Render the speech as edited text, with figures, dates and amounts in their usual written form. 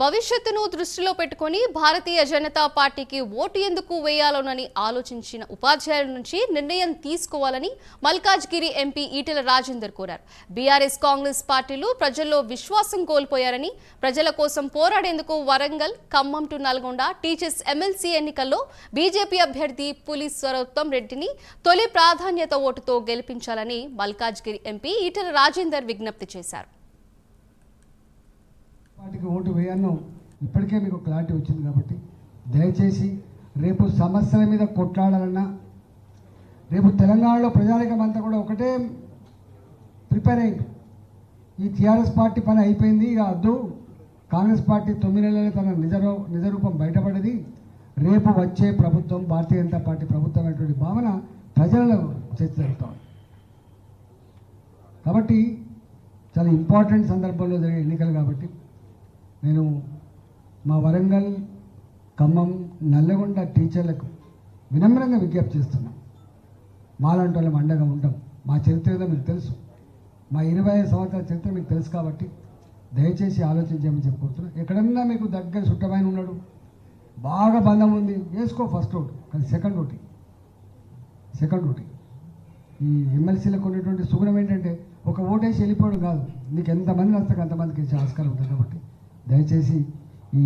భవిష్యత్తును దృష్టిలో పెట్టుకొని భారతీయ జనతా పార్టీకి ఓటు ఎందుకు వేయాలోనని ఆలోచించిన ఉపాధ్యాయుల నుంచి నిర్ణయం తీసుకోవాలని మల్కాజ్గిరి ఎంపీ ఈటెల రాజేందర్ కోరారు. బీఆర్ఎస్ కాంగ్రెస్ పార్టీలు ప్రజల్లో విశ్వాసం కోల్పోయారని, ప్రజల కోసం పోరాడేందుకు Warangal, Khammam to Nalgonda teachers MLC ఎన్నికల్లో బీజేపీ అభ్యర్థి పులి స్వరూపం రెడ్డిని తొలి ప్రాధాన్యత ఓటుతో గెలిపించాలని మల్కాజ్గిరి ఎంపీ ఈటెల రాజేందర్ విజ్ఞప్తి చేశారు. పార్టీకి ఓటు వేయాలో ఇప్పటికే మీకు క్లారిటీ వచ్చింది కాబట్టి దయచేసి రేపు సమస్యల మీద కొట్లాడాలన్నా, రేపు తెలంగాణలో ప్రజానికం అంతా కూడా ఒకటే ప్రిపేర్ అయింది. ఈ టీఆర్ఎస్ పార్టీ పని అయిపోయింది, ఇక వద్దు, కాంగ్రెస్ పార్టీ 9 నెలలే తన నిజరూపం బయటపడేది, రేపు వచ్చే ప్రభుత్వం భారతీయ జనతా పార్టీ ప్రభుత్వం అనేటువంటి భావన ప్రజలలో చర్చ జరుగుతాం. కాబట్టి చాలా ఇంపార్టెంట్ సందర్భంలో జరిగే ఎన్నికలు కాబట్టి నేను మా వరంగల్, ఖమ్మం, నల్లగొండ టీచర్లకు వినమ్రంగా విజ్ఞప్తి చేస్తున్నాం. మాలాంటి వాళ్ళం అండగా ఉంటాం. మా చరిత్ర ఏదో మీకు తెలుసు, మా 25 సంవత్సరాల చరిత్ర మీకు తెలుసు కాబట్టి దయచేసి ఆలోచించమని చెప్పుకుంటున్నాం. ఎక్కడన్నా మీకు దగ్గర చుట్టమైన ఉన్నాడు, బాగా బంధం ఉంది, వేసుకో ఫస్ట్ ఓటు, కానీ సెకండ్ ఓటు ఈ ఎమ్మెల్సీలకు ఉన్నటువంటి సుగుణం ఏంటంటే ఒక ఓటేసి వెళ్ళిపోవడం కాదు, నీకు ఎంతమంది వస్తే అంతమందికి ఇచ్చే ఆస్కారం ఉంటుంది. కాబట్టి దయచేసి ఈ